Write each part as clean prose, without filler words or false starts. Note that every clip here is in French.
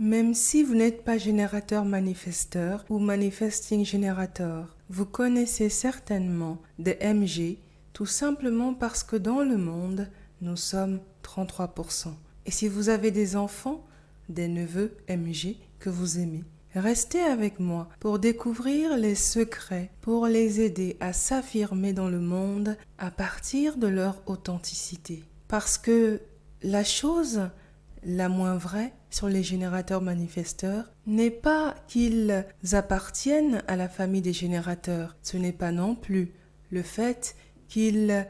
Même si vous n'êtes pas générateur manifesteur ou manifesting générateur, vous connaissez certainement des MG tout simplement parce que dans le monde, nous sommes 33%. Et si vous avez des enfants, des neveux MG que vous aimez, restez avec moi pour découvrir les secrets, pour les aider à s'affirmer dans le monde à partir de leur authenticité. Parce que la chose la moins vraie sur les générateurs manifesteurs n'est pas qu'ils appartiennent à la famille des générateurs. Ce n'est pas non plus le fait qu'ils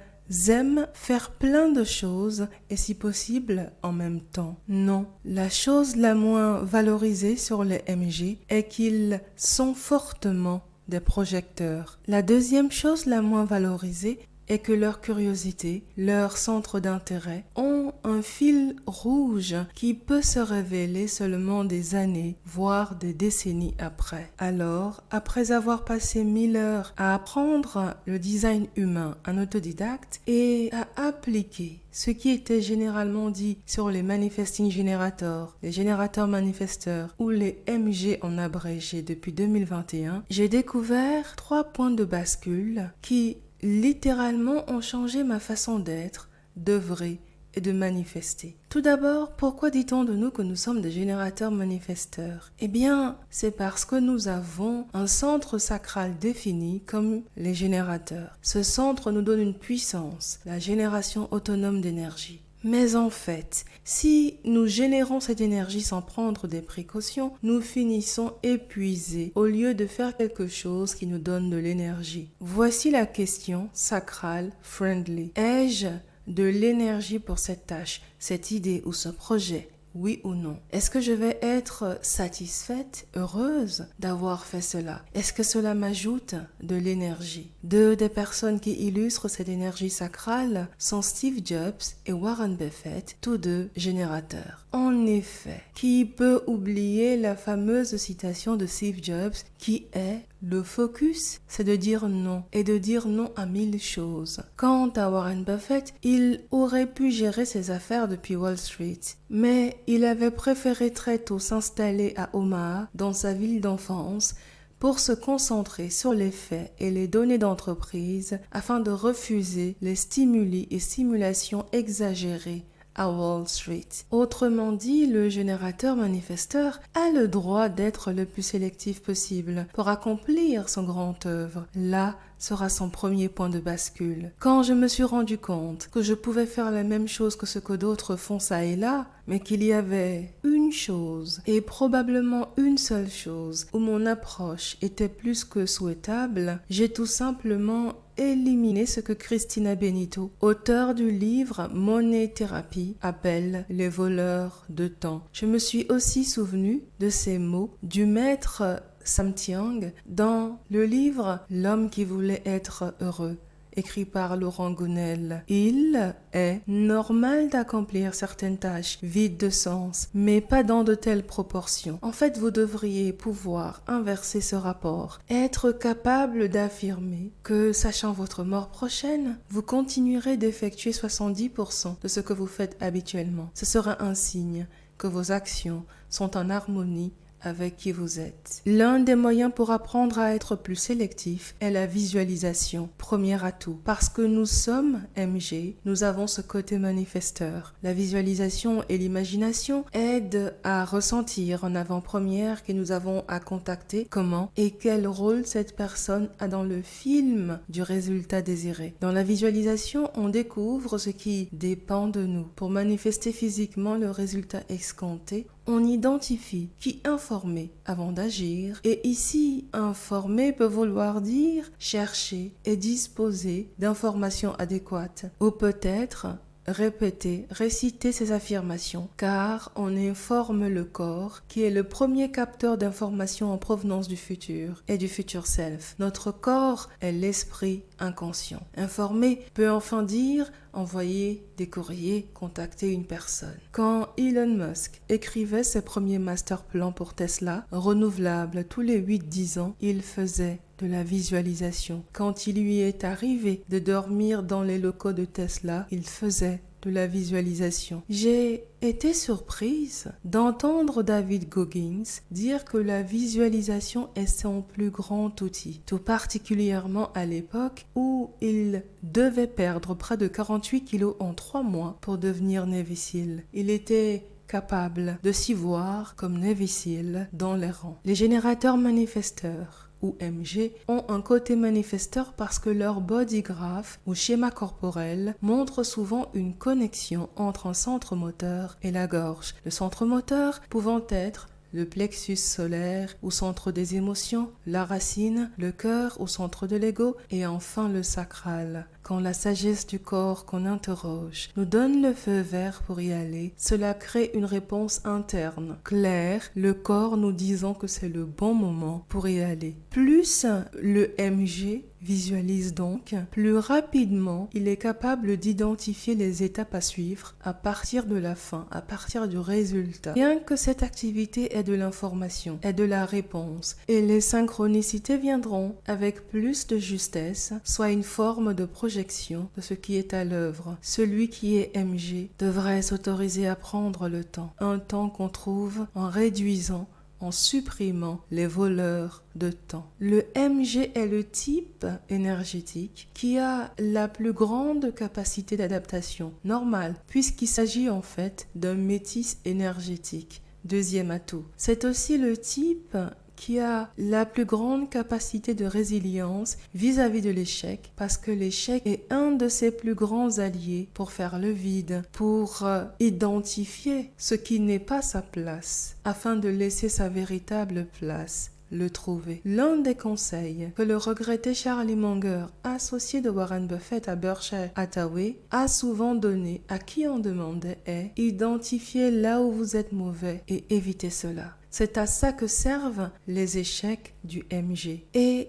aiment faire plein de choses et si possible en même temps. Non, la chose la moins valorisée sur les MG est qu'ils sont fortement des projecteurs. La deuxième chose la moins valorisée est que leur curiosité, leur centre d'intérêt ont un fil rouge qui peut se révéler seulement des années, voire des décennies après. Alors, après avoir passé 1000 heures à apprendre le design humain en autodidacte et à appliquer ce qui était généralement dit sur les manifesting générateurs, les générateurs manifesteurs ou les MG en abrégé depuis 2021, j'ai découvert 3 points de bascule qui littéralement ont changé ma façon d'être, d'œuvrer et de manifester. Tout d'abord, pourquoi dit-on de nous que nous sommes des générateurs manifesteurs? Eh bien, c'est parce que nous avons un centre sacral défini comme les générateurs. Ce centre nous donne une puissance, la génération autonome d'énergie. Mais en fait, si nous générons cette énergie sans prendre des précautions, nous finissons épuisés au lieu de faire quelque chose qui nous donne de l'énergie. Voici la question sacrale, friendly. Ai-je de l'énergie pour cette tâche, cette idée ou ce projet? Oui ou non? Est-ce que je vais être satisfaite, heureuse d'avoir fait cela? Est-ce que cela m'ajoute de l'énergie? Deux des personnes qui illustrent cette énergie sacrale sont Steve Jobs et Warren Buffett, tous deux générateurs. En effet, qui peut oublier la fameuse citation de Steve Jobs qui est le focus, c'est de dire non et de dire non à 1000 choses. Quant à Warren Buffett, il aurait pu gérer ses affaires depuis Wall Street, mais il avait préféré très tôt s'installer à Omaha, dans sa ville d'enfance, pour se concentrer sur les faits et les données d'entreprise afin de refuser les stimuli et stimulations exagérées à Wall Street. Autrement dit, le générateur manifesteur a le droit d'être le plus sélectif possible pour accomplir son grand œuvre. Là sera son premier point de bascule. Quand je me suis rendu compte que je pouvais faire la même chose que ce que d'autres font ça et là, mais qu'il y avait une chose, et probablement une seule chose, où mon approche était plus que souhaitable, j'ai tout simplement éliminé ce que Christina Benito, auteure du livre Money Therapy, appelle les voleurs de temps. Je me suis aussi souvenu de ces mots du maître Samtiang dans le livre L'homme qui voulait être heureux, écrit par Laurent Gounel. Il est normal d'accomplir certaines tâches vides de sens, mais pas dans de telles proportions. En fait, vous devriez pouvoir inverser ce rapport, être capable d'affirmer que, sachant votre mort prochaine, vous continuerez d'effectuer 70% de ce que vous faites habituellement. Ce sera un signe que vos actions sont en harmonie avec qui vous êtes. L'un des moyens pour apprendre à être plus sélectif est la visualisation, premier atout. Parce que nous sommes MG, nous avons ce côté manifesteur. La visualisation et l'imagination aident à ressentir en avant-première que nous avons à contacter, comment et quel rôle cette personne a dans le film du résultat désiré. Dans la visualisation, on découvre ce qui dépend de nous. Pour manifester physiquement le résultat escompté, on identifie qui informer avant d'agir. Et ici, informer peut vouloir dire chercher et disposer d'informations adéquates. Ou peut-être répéter, réciter ces affirmations, car on informe le corps qui est le premier capteur d'informations en provenance du futur et du futur self. Notre corps est l'esprit inconscient. Informer peut enfin dire envoyer des courriers, contacter une personne. Quand Elon Musk écrivait ses premiers master plans pour Tesla, renouvelables tous les 8-10 ans, il faisait de la visualisation. Quand il lui est arrivé de dormir dans les locaux de Tesla, il faisait de la visualisation. J'ai été surprise d'entendre David Goggins dire que la visualisation est son plus grand outil, tout particulièrement à l'époque où il devait perdre près de 48 kilos en 3 mois pour devenir Navy SEAL. Il était capable de s'y voir comme Navy SEAL dans les rangs. Les générateurs manifesteurs ou MG ont un côté manifesteur parce que leur body graph ou schéma corporel montre souvent une connexion entre un centre moteur et la gorge. Le centre moteur pouvant être le plexus solaire au centre des émotions, la racine, le cœur au centre de l'ego et enfin le sacral. Quand la sagesse du corps qu'on interroge nous donne le feu vert pour y aller, cela crée une réponse interne, claire, le corps nous disant que c'est le bon moment pour y aller. Plus le MG visualise donc, plus rapidement il est capable d'identifier les étapes à suivre à partir de la fin, à partir du résultat. Bien que cette activité ait de l'information, ait de la réponse, et les synchronicités viendront avec plus de justesse, soit une forme de projection de ce qui est à l'œuvre. Celui qui est MG devrait s'autoriser à prendre le temps, un temps qu'on trouve en réduisant, en supprimant les voleurs de temps. Le MG est le type énergétique qui a la plus grande capacité d'adaptation, normale, puisqu'il s'agit en fait d'un métis énergétique. Deuxième atout. C'est aussi le type qui a la plus grande capacité de résilience vis-à-vis de l'échec, parce que l'échec est un de ses plus grands alliés pour faire le vide, pour identifier ce qui n'est pas sa place, afin de laisser sa véritable place. Le trouver. L'un des conseils que le regretté Charlie Munger, associé de Warren Buffett à Berkshire Hathaway, a souvent donné à qui en demandait est identifier là où vous êtes mauvais et éviter cela. C'est à ça que servent les échecs du MG. Et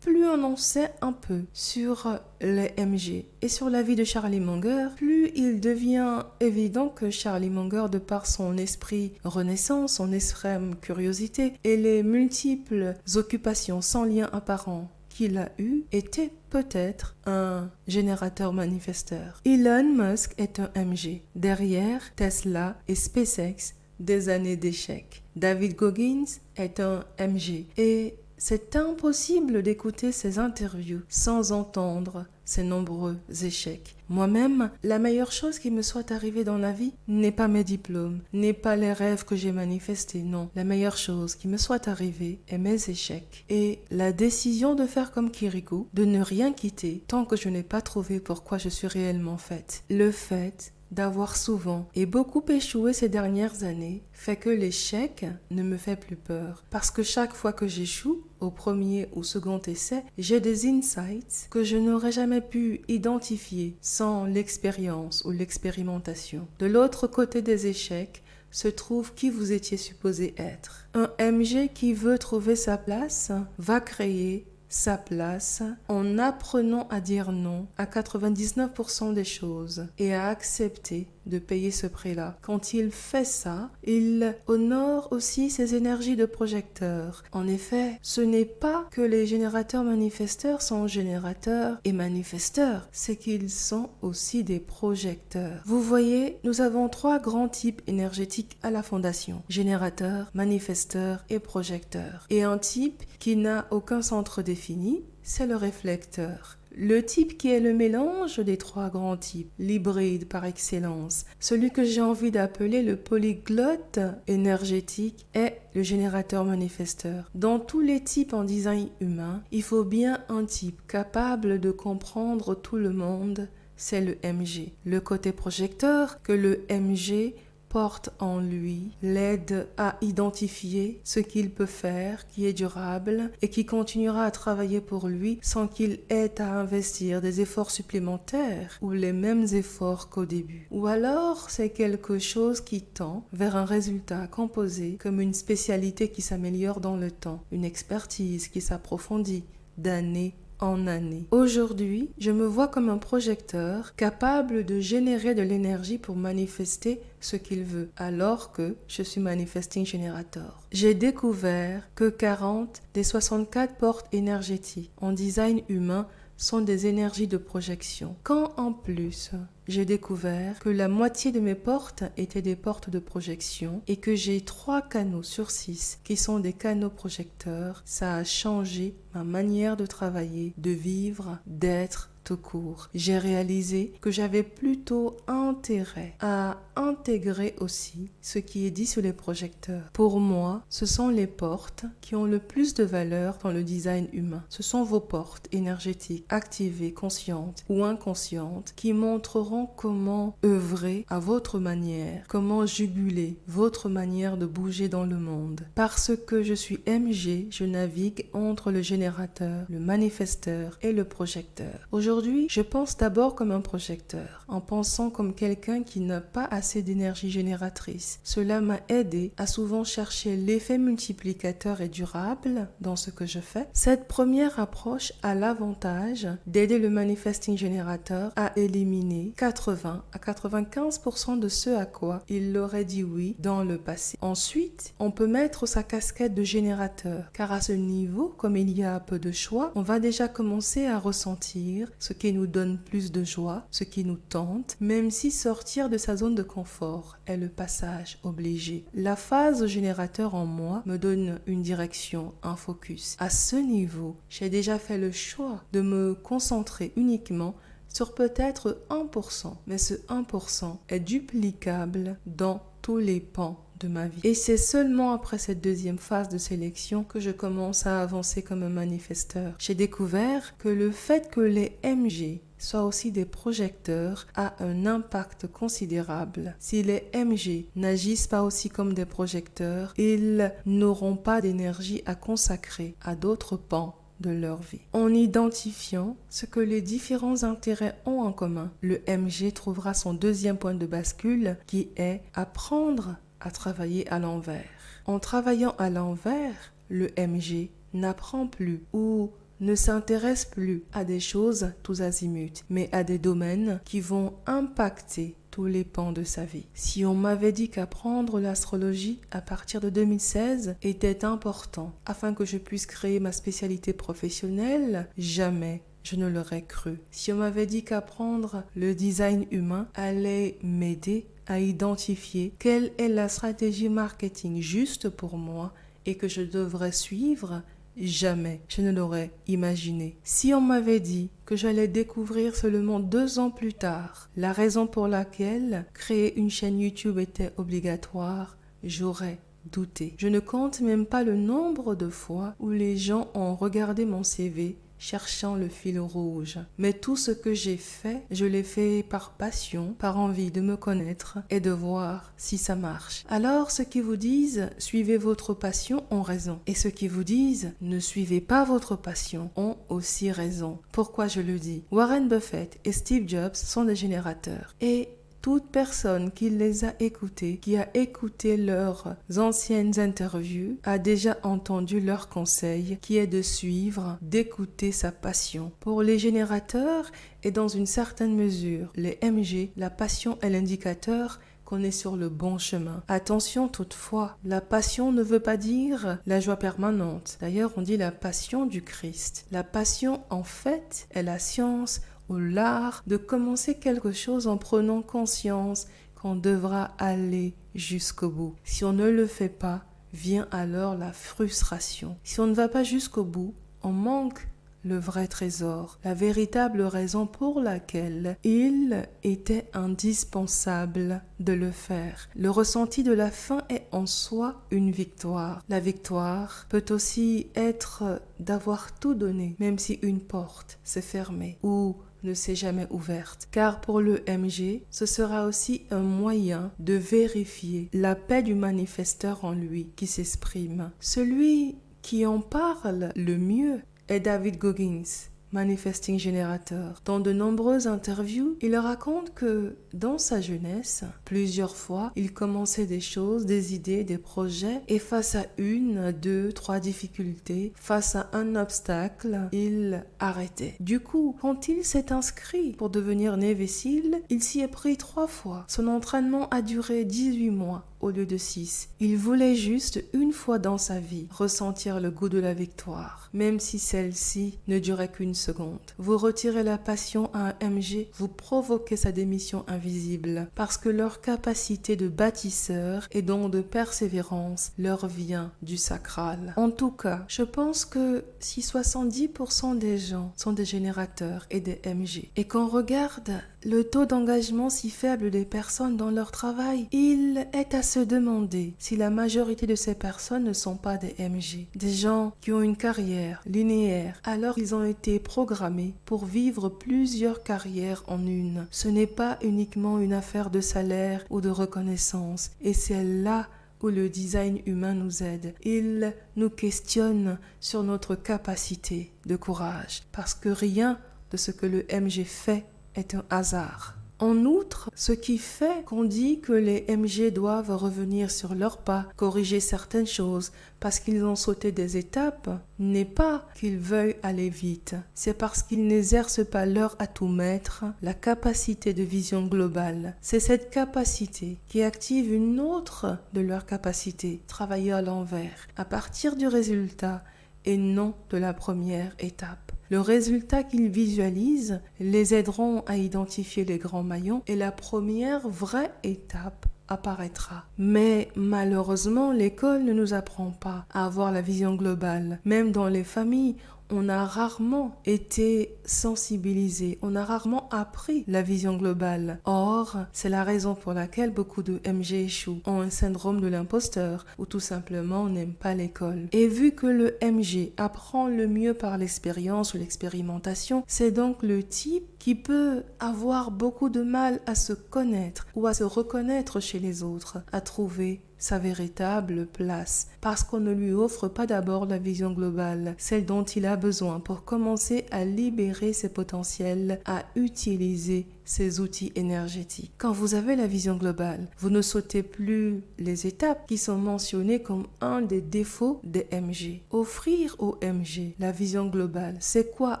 plus on en sait un peu sur les MG et sur la vie de Charlie Munger, plus il devient évident que Charlie Munger, de par son esprit renaissant, son extrême curiosité et les multiples occupations sans lien apparent qu'il a eu, était peut-être un générateur manifesteur. Elon Musk est un MG. Derrière Tesla et SpaceX, des années d'échecs. David Goggins est un MG. Et c'est impossible d'écouter ces interviews sans entendre ces nombreux échecs. Moi-même, la meilleure chose qui me soit arrivée dans la vie n'est pas mes diplômes, n'est pas les rêves que j'ai manifestés, non. La meilleure chose qui me soit arrivée est mes échecs. Et la décision de faire comme Kirikou, de ne rien quitter tant que je n'ai pas trouvé pourquoi je suis réellement faite. Le fait d'avoir souvent et beaucoup échoué ces dernières années fait que l'échec ne me fait plus peur. Parce que chaque fois que j'échoue, au premier ou second essai, j'ai des insights que je n'aurais jamais pu identifier sans l'expérience ou l'expérimentation. De l'autre côté des échecs se trouve qui vous étiez supposé être. Un MG qui veut trouver sa place va créer sa place en apprenant à dire non à 99% des choses et à accepter de payer ce prix-là. Quand il fait ça, il honore aussi ses énergies de projecteur. En effet, ce n'est pas que les générateurs manifesteurs sont générateurs et manifesteurs, c'est qu'ils sont aussi des projecteurs. Vous voyez, nous avons 3 grands types énergétiques à la fondation: générateur, manifesteur et projecteur. Et un type qui n'a aucun centre défini, c'est le réflecteur. Le type qui est le mélange des 3 grands types, l'hybride par excellence, celui que j'ai envie d'appeler le polyglotte énergétique, est le générateur manifesteur. Dans tous les types en design humain, il faut bien un type capable de comprendre tout le monde, c'est le MG. Le côté projecteur que le MG porte en lui l'aide à identifier ce qu'il peut faire, qui est durable et qui continuera à travailler pour lui sans qu'il ait à investir des efforts supplémentaires ou les mêmes efforts qu'au début. Ou alors c'est quelque chose qui tend vers un résultat composé comme une spécialité qui s'améliore dans le temps, une expertise qui s'approfondit d'année en année. Aujourd'hui, je me vois comme un projecteur capable de générer de l'énergie pour manifester ce qu'il veut, alors que je suis Manifesting Generator. J'ai découvert que 40 des 64 portes énergétiques en design humain sont des énergies de projection. Quand en plus j'ai découvert que la moitié de mes portes étaient des portes de projection et que j'ai 3 canaux sur 6 qui sont des canaux projecteurs, ça a changé ma manière de travailler, de vivre, d'être tout court. J'ai réalisé que j'avais plutôt intérêt à intégrer aussi ce qui est dit sur les projecteurs. Pour moi, ce sont les portes qui ont le plus de valeur dans le design humain. Ce sont vos portes énergétiques, activées, conscientes ou inconscientes, qui montreront comment œuvrer à votre manière, comment juguler votre manière de bouger dans le monde. Parce que je suis MG, je navigue entre le générateur, le manifesteur et le projecteur. Aujourd'hui, je pense d'abord comme un projecteur, en pensant comme quelqu'un qui n'a pas assez d'énergie génératrice. Cela m'a aidé à souvent chercher l'effet multiplicateur et durable dans ce que je fais. Cette première approche a l'avantage d'aider le manifesting générateur à éliminer 80 à 95% de ce à quoi il aurait dit oui dans le passé. Ensuite, on peut mettre sa casquette de générateur, car à ce niveau, comme il y a peu de choix, on va déjà commencer à ressentir ce qui nous donne plus de joie, ce qui nous tente, même si sortir de sa zone de confort est le passage obligé. La phase générateur en moi me donne une direction, un focus. À ce niveau, j'ai déjà fait le choix de me concentrer uniquement sur peut-être 1%, mais ce 1% est duplicable dans tous les pans de ma vie. Et c'est seulement après cette deuxième phase de sélection que je commence à avancer comme un manifesteur. J'ai découvert que le fait que les MG soient aussi des projecteurs a un impact considérable. Si les MG n'agissent pas aussi comme des projecteurs, ils n'auront pas d'énergie à consacrer à d'autres pans de leur vie. En identifiant ce que les différents intérêts ont en commun, le MG trouvera son deuxième point de bascule qui est apprendre à travailler à l'envers. En travaillant à l'envers, le MG n'apprend plus ou ne s'intéresse plus à des choses tous azimuts, mais à des domaines qui vont impacter tous les pans de sa vie. Si on m'avait dit qu'apprendre l'astrologie à partir de 2016 était important afin que je puisse créer ma spécialité professionnelle, jamais je ne l'aurais cru. Si on m'avait dit qu'apprendre le design humain allait m'aider à identifier quelle est la stratégie marketing juste pour moi et que je devrais suivre, jamais je ne l'aurais imaginé. Si on m'avait dit que j'allais découvrir seulement 2 ans plus tard la raison pour laquelle créer une chaîne YouTube était obligatoire, j'aurais douté. Je ne compte même pas le nombre de fois où les gens ont regardé mon CV cherchant le fil rouge. Mais tout ce que j'ai fait, je l'ai fait par passion, par envie de me connaître et de voir si ça marche. Alors, ceux qui vous disent « suivez votre passion » ont raison. Et ceux qui vous disent « ne suivez pas votre passion » ont aussi raison. Pourquoi je le dis? Warren Buffett et Steve Jobs sont des générateurs. Et toute personne qui les a écoutés, qui a écouté leurs anciennes interviews, a déjà entendu leur conseil qui est de suivre, d'écouter sa passion. Pour les générateurs et dans une certaine mesure, les MG, la passion est l'indicateur qu'on est sur le bon chemin. Attention toutefois, la passion ne veut pas dire la joie permanente. D'ailleurs, on dit la passion du Christ. La passion, en fait, est la science ou l'art de commencer quelque chose en prenant conscience qu'on devra aller jusqu'au bout. Si on ne le fait pas, vient alors la frustration. Si on ne va pas jusqu'au bout, on manque le vrai trésor, la véritable raison pour laquelle il était indispensable de le faire. Le ressenti de la fin est en soi une victoire. La victoire peut aussi être d'avoir tout donné, même si une porte s'est fermée ou ne s'est jamais ouverte. Car pour le MG, ce sera aussi un moyen de vérifier la paix du manifesteur en lui qui s'exprime. Celui qui en parle le mieux est David Goggins, manifesting générateur. Dans de nombreuses interviews, il raconte que dans sa jeunesse, plusieurs fois, il commençait des choses, des idées, des projets, et face à 1, 2, 3 difficultés, face à un obstacle, il arrêtait. Du coup, quand il s'est inscrit pour devenir Navy SEAL, il s'y est pris 3 fois. Son entraînement a duré 18 mois. au lieu de 6. Il voulait juste, une fois dans sa vie, ressentir le goût de la victoire, même si celle-ci ne durait qu'une seconde. Vous retirez la passion à un MG, vous provoquez sa démission invisible, parce que leur capacité de bâtisseur et donc de persévérance leur vient du sacral. En tout cas, je pense que si 70% des gens sont des générateurs et des MG, et qu'on regarde le taux d'engagement si faible des personnes dans leur travail, il est à se demander si la majorité de ces personnes ne sont pas des MG, des gens qui ont une carrière linéaire, alors ils ont été programmés pour vivre plusieurs carrières en une. Ce n'est pas uniquement une affaire de salaire ou de reconnaissance, et c'est là où le design humain nous aide. Il nous questionne sur notre capacité de courage, parce que rien de ce que le MG fait est un hasard. En outre, ce qui fait qu'on dit que les MG doivent revenir sur leurs pas, corriger certaines choses parce qu'ils ont sauté des étapes, n'est pas qu'ils veuillent aller vite. C'est parce qu'ils n'exercent pas leur atout-maître, la capacité de vision globale. C'est cette capacité qui active une autre de leurs capacités, travailler à l'envers, à partir du résultat et non de la première étape. Le résultat qu'ils visualisent les aideront à identifier les grands maillons et la première vraie étape apparaîtra. Mais malheureusement, l'école ne nous apprend pas à avoir la vision globale. Même dans les familles, on a rarement été sensibilisé, on a rarement appris la vision globale. Or, c'est la raison pour laquelle beaucoup de MG échouent, ont un syndrome de l'imposteur ou tout simplement n'aiment pas l'école. Et vu que le MG apprend le mieux par l'expérience ou l'expérimentation, c'est donc le type qui peut avoir beaucoup de mal à se connaître ou à se reconnaître chez les autres, à trouver sa véritable place, parce qu'on ne lui offre pas d'abord la vision globale, celle dont il a besoin pour commencer à libérer ses potentiels, à utiliser ses outils énergétiques. Quand vous avez la vision globale, vous ne sautez plus les étapes qui sont mentionnées comme un des défauts des MG. Offrir au MG la vision globale, c'est quoi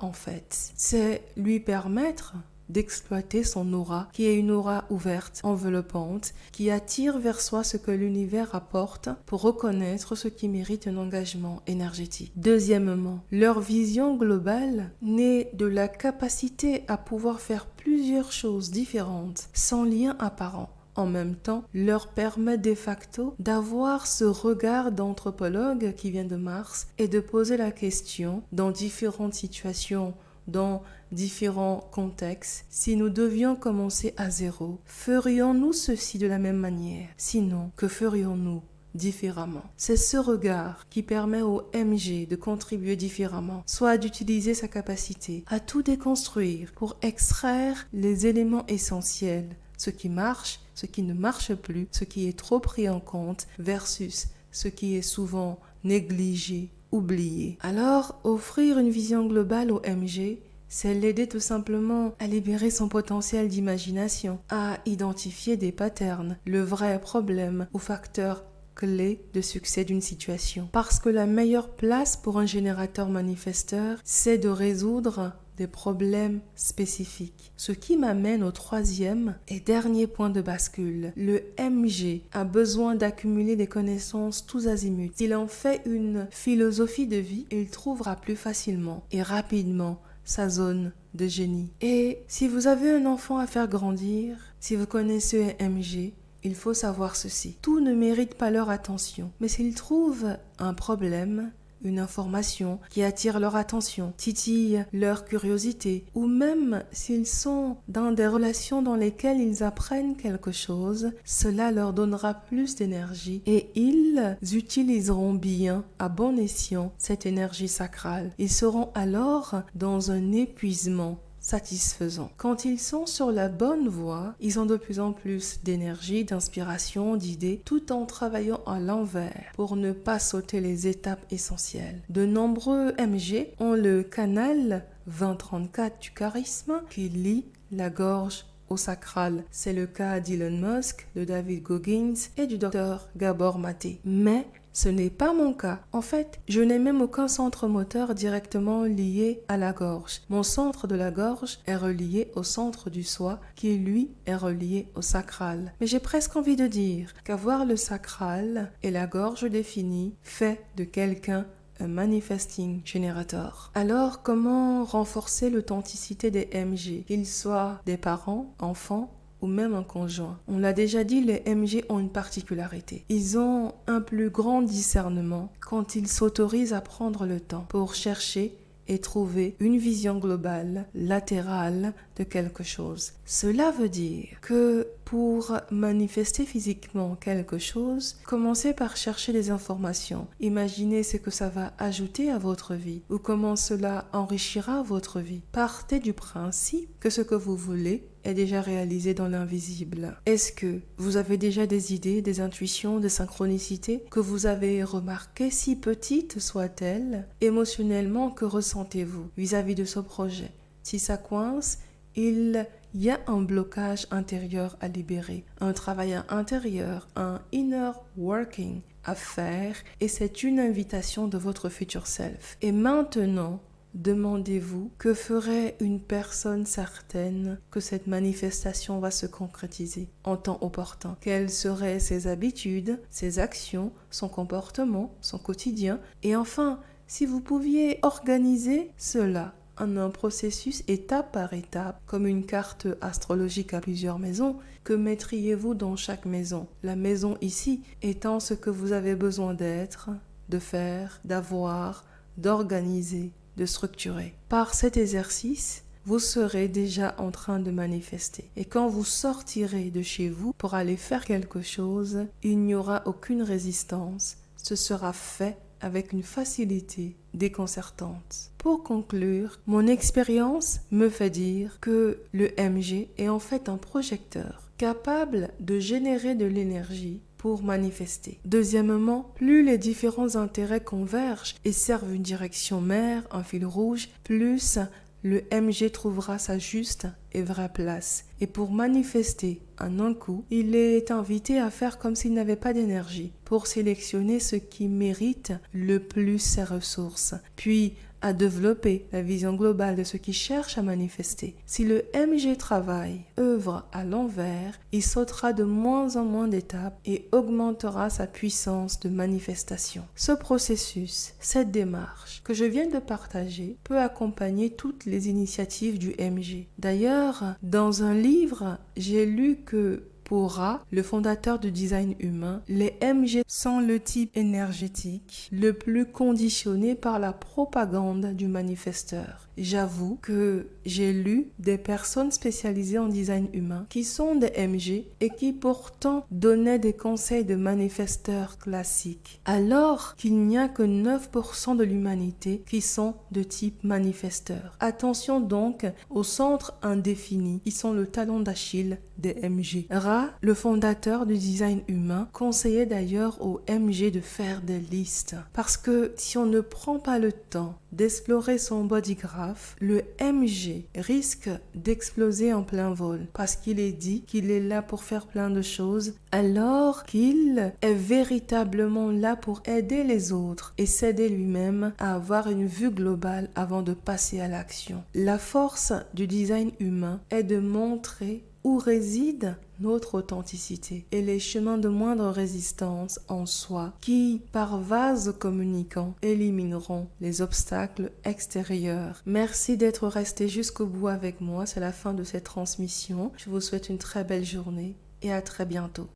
en fait? C'est lui permettre d'exploiter son aura, qui est une aura ouverte, enveloppante, qui attire vers soi ce que l'univers apporte pour reconnaître ce qui mérite un engagement énergétique. Deuxièmement, leur vision globale naît de la capacité à pouvoir faire plusieurs choses différentes sans lien apparent. En même temps, leur permet de facto d'avoir ce regard d'anthropologue qui vient de Mars et de poser la question dans différentes situations, dans différents contextes, si nous devions commencer à zéro, ferions-nous ceci de la même manière? Sinon, que ferions-nous différemment? C'est ce regard qui permet au MG de contribuer différemment, soit d'utiliser sa capacité à tout déconstruire pour extraire les éléments essentiels, ce qui marche, ce qui ne marche plus, ce qui est trop pris en compte versus ce qui est souvent négligé, oublié. Alors, offrir une vision globale au MG, c'est l'aider tout simplement à libérer son potentiel d'imagination, à identifier des patterns, le vrai problème ou facteur clé de succès d'une situation. Parce que la meilleure place pour un générateur manifesteur, c'est de résoudre des problèmes spécifiques. Ce qui m'amène au troisième et dernier point de bascule. Le MG a besoin d'accumuler des connaissances tous azimuts. S'il en fait une philosophie de vie, il trouvera plus facilement et rapidement sa zone de génie. Et si vous avez un enfant à faire grandir, si vous connaissez un MG, il faut savoir ceci. Tout ne mérite pas leur attention, mais s'ils trouvent un problème, une information qui attire leur attention, titille leur curiosité, ou même s'ils sont dans des relations dans lesquelles ils apprennent quelque chose, cela leur donnera plus d'énergie et ils utiliseront bien, à bon escient, cette énergie sacrale. Ils seront alors dans un épuisement satisfaisant. Quand ils sont sur la bonne voie, ils ont de plus en plus d'énergie, d'inspiration, d'idées, tout en travaillant à l'envers pour ne pas sauter les étapes essentielles. De nombreux MG ont le canal 2034 du charisme qui lie la gorge au sacral. C'est le cas d'Elon Musk, de David Goggins et du docteur Gabor Maté. Mais Ce n'est pas mon cas. En fait, je n'ai même aucun centre moteur directement lié à la gorge. Mon centre de la gorge est relié au centre du soi qui, lui, est relié au sacral. Mais j'ai presque envie de dire qu'avoir le sacral et la gorge définie fait de quelqu'un un manifesting generator. Alors, comment renforcer l'authenticité des MG, qu'ils soient des parents, enfants ou même un conjoint? On l'a déjà dit, les MG ont une particularité. Ils ont un plus grand discernement quand ils s'autorisent à prendre le temps pour chercher et trouver une vision globale, latérale de quelque chose. Cela veut dire que pour manifester physiquement quelque chose, commencez par chercher des informations. Imaginez ce que ça va ajouter à votre vie ou comment cela enrichira votre vie. Partez du principe que ce que vous voulez est déjà réalisé dans l'invisible. Est-ce que vous avez déjà des idées, des intuitions, des synchronicités que vous avez remarquées, si petites soient-elles? Émotionnellement, que ressentez-vous vis-à-vis de ce projet? Si ça coince, il y a un blocage intérieur à libérer, un travail intérieur, un inner working à faire, et c'est une invitation de votre future self. Et maintenant, demandez-vous que ferait une personne certaine que cette manifestation va se concrétiser en temps opportun. Quelles seraient ses habitudes, ses actions, son comportement, son quotidien? Et enfin, si vous pouviez organiser cela en un processus étape par étape, comme une carte astrologique à plusieurs maisons, que mettriez-vous dans chaque maison? La maison ici étant ce que vous avez besoin d'être, de faire, d'avoir, d'organiser, de structurer. Par cet exercice, vous serez déjà en train de manifester. Et quand vous sortirez de chez vous pour aller faire quelque chose, il n'y aura aucune résistance. Ce sera fait avec une facilité déconcertante. Pour conclure, mon expérience me fait dire que le MG est en fait un projecteur capable de générer de l'énergie pour manifester. Deuxièmement, plus les différents intérêts convergent et servent une direction mère, un fil rouge, plus le MG trouvera sa juste et vraie place. Et pour manifester en un coup, il est invité à faire comme s'il n'avait pas d'énergie, pour sélectionner ce qui mérite le plus ses ressources, puis à développer la vision globale de ce qui cherche à manifester. Si le MG travaille, œuvre à l'envers, il sautera de moins en moins d'étapes et augmentera sa puissance de manifestation. Ce processus, cette démarche que je viens de partager peut accompagner toutes les initiatives du MG. D'ailleurs, dans un livre, j'ai lu que pour Ra, le fondateur du design humain, les MG sont le type énergétique le plus conditionné par la propagande du manifesteur. J'avoue que j'ai lu des personnes spécialisées en design humain qui sont des MG et qui pourtant donnaient des conseils de manifesteurs classiques, alors qu'il n'y a que 9% de l'humanité qui sont de type manifesteur. Attention donc aux centres indéfinis qui sont le talon d'Achille des MG. Ra, le fondateur du design humain, conseillait d'ailleurs aux MG de faire des listes. Parce que si on ne prend pas le temps d'explorer son body graph, le MG risque d'exploser en plein vol. Parce qu'il est dit qu'il est là pour faire plein de choses, alors qu'il est véritablement là pour aider les autres et s'aider lui-même à avoir une vue globale avant de passer à l'action. La force du design humain est de montrer où réside notre authenticité et les chemins de moindre résistance en soi qui, par vase communicant, élimineront les obstacles extérieurs. Merci d'être resté jusqu'au bout avec moi. C'est la fin de cette transmission. Je vous souhaite une très belle journée et à très bientôt.